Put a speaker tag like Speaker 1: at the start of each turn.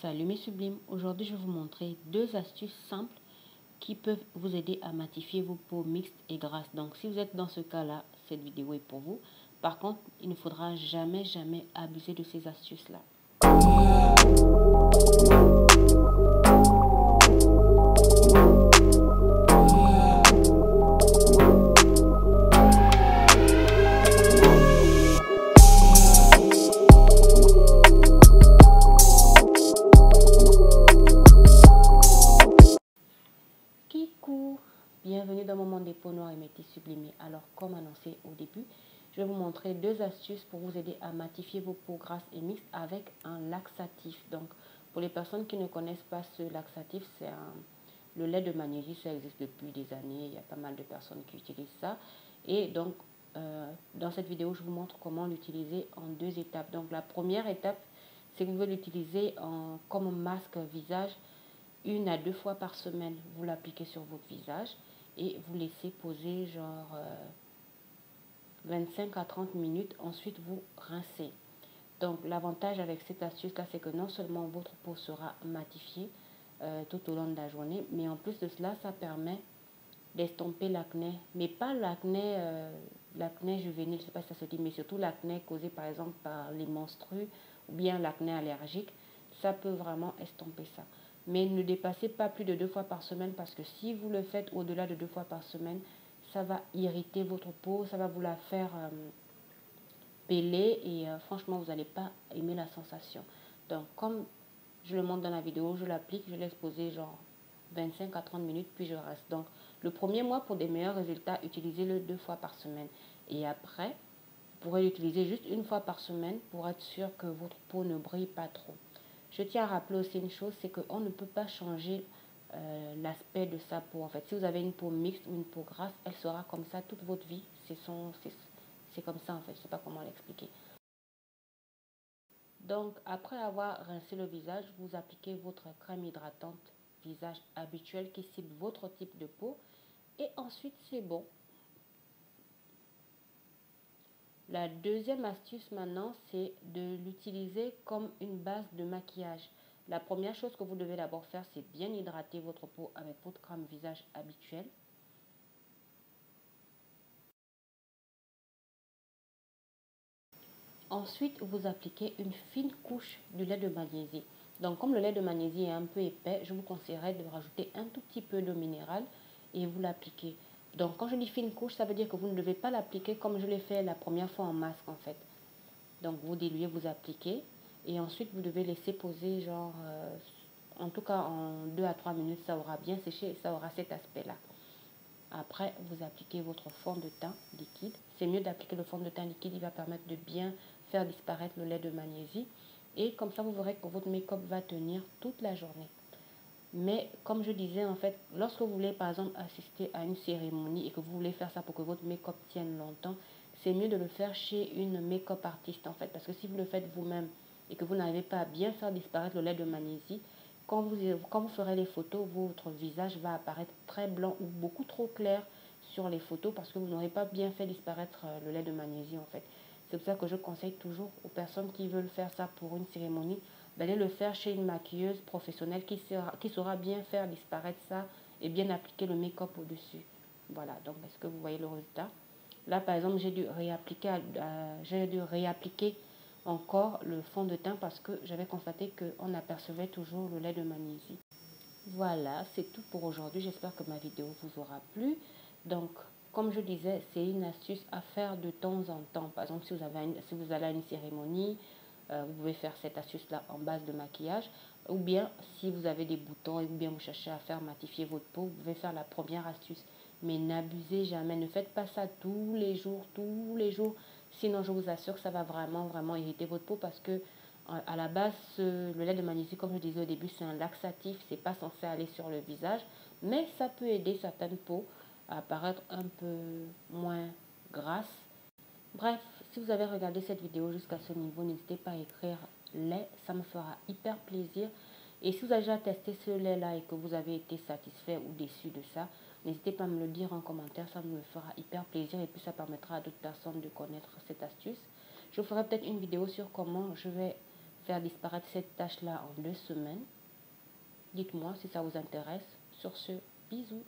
Speaker 1: Salut mes sublimes, aujourd'hui je vais vous montrer deux astuces simples qui peuvent vous aider à matifier vos peaux mixtes et grasses. Donc si vous êtes dans ce cas-là, cette vidéo est pour vous. Par contre, il ne faudra jamais abuser de ces astuces-là. Bienvenue dans mon monde des peaux noires et métis sublimés. Alors, comme annoncé au début, je vais vous montrer deux astuces pour vous aider à matifier vos peaux grasses et mixtes avec un laxatif. Donc, pour les personnes qui ne connaissent pas ce laxatif, c'est le lait de magnésie. Ça existe depuis des années. Il y a pas mal de personnes qui utilisent ça. Et donc, dans cette vidéo, je vous montre comment l'utiliser en deux étapes. Donc, la première étape, c'est que vous pouvez l'utiliser comme masque visage 1 à 2 fois par semaine. Vous l'appliquez sur votre visage et vous laissez poser genre 25 à 30 minutes. Ensuite, vous rincez. Donc, l'avantage avec cette astuce-là, c'est que non seulement votre peau sera matifiée tout au long de la journée, mais en plus de cela, ça permet d'estomper l'acné. Mais pas l'acné juvénile, je ne sais pas si ça se dit, mais surtout l'acné causé par exemple par les menstrues ou bien l'acné allergique. Ça peut vraiment estomper ça. Mais ne dépassez pas plus de 2 fois par semaine parce que si vous le faites au-delà de 2 fois par semaine, ça va irriter votre peau, ça va vous la faire peler et franchement, vous n'allez pas aimer la sensation. Donc, comme je le montre dans la vidéo, je l'applique, je laisse poser genre 25 à 30 minutes, puis je reste. Donc, le premier mois, pour des meilleurs résultats, utilisez-le 2 fois par semaine. Et après, vous pourrez l'utiliser juste 1 fois par semaine pour être sûr que votre peau ne brille pas trop. Je tiens à rappeler aussi une chose, c'est qu'on ne peut pas changer l'aspect de sa peau. En fait, si vous avez une peau mixte ou une peau grasse, elle sera comme ça toute votre vie. C'est comme ça en fait, je ne sais pas comment l'expliquer. Donc, après avoir rincé le visage, vous appliquez votre crème hydratante visage habituelle qui cible votre type de peau. Et ensuite, c'est bon. La deuxième astuce maintenant, c'est de l'utiliser comme une base de maquillage. La première chose que vous devez d'abord faire, c'est bien hydrater votre peau avec votre crème visage habituelle. Ensuite, vous appliquez une fine couche de lait de magnésie. Donc, comme le lait de magnésie est un peu épais, je vous conseillerais de rajouter un tout petit peu d'eau minérale et vous l'appliquez. Donc, quand je dis fine couche, ça veut dire que vous ne devez pas l'appliquer comme je l'ai fait la première fois en masque en fait. Donc, vous diluez, vous appliquez et ensuite, vous devez laisser poser genre, en tout cas en 2 à 3 minutes, ça aura bien séché et ça aura cet aspect-là. Après, vous appliquez votre fond de teint liquide. C'est mieux d'appliquer le fond de teint liquide, il va permettre de bien faire disparaître le lait de magnésie. Et comme ça, vous verrez que votre make-up va tenir toute la journée. Mais comme je disais, en fait, lorsque vous voulez par exemple assister à une cérémonie et que vous voulez faire ça pour que votre make-up tienne longtemps, c'est mieux de le faire chez une make-up artiste en fait. Parce que si vous le faites vous-même et que vous n'arrivez pas à bien faire disparaître le lait de magnésie, quand vous ferez les photos, votre visage va apparaître très blanc ou beaucoup trop clair sur les photos parce que vous n'aurez pas bien fait disparaître le lait de magnésie en fait. C'est pour ça que je conseille toujours aux personnes qui veulent faire ça pour une cérémonie d'aller le faire chez une maquilleuse professionnelle qui saura bien faire disparaître ça et bien appliquer le make-up au-dessus. Voilà, donc est-ce que vous voyez le résultat? Là, par exemple, j'ai dû réappliquer encore le fond de teint parce que j'avais constaté qu'on apercevait toujours le lait de magnésie. Voilà, c'est tout pour aujourd'hui. J'espère que ma vidéo vous aura plu. Donc, comme je disais, c'est une astuce à faire de temps en temps. Par exemple, si vous allez à une cérémonie, vous pouvez faire cette astuce-là en base de maquillage. Ou bien, si vous avez des boutons et ou bien vous cherchez à faire matifier votre peau, vous pouvez faire la première astuce. Mais n'abusez jamais, ne faites pas ça tous les jours. Sinon, je vous assure que ça va vraiment irriter votre peau parce que à la base, le lait de magnésie, comme je disais au début, c'est un laxatif, c'est pas censé aller sur le visage, mais ça peut aider certaines peaux à paraître un peu moins grasses. Bref, si vous avez regardé cette vidéo jusqu'à ce niveau, n'hésitez pas à écrire lait, ça me fera hyper plaisir. Et si vous avez déjà testé ce lait-là et que vous avez été satisfait ou déçu de ça, n'hésitez pas à me le dire en commentaire, ça me fera hyper plaisir et puis ça permettra à d'autres personnes de connaître cette astuce. Je ferai peut-être une vidéo sur comment je vais faire disparaître cette tache-là en 2 semaines. Dites-moi si ça vous intéresse. Sur ce, bisous.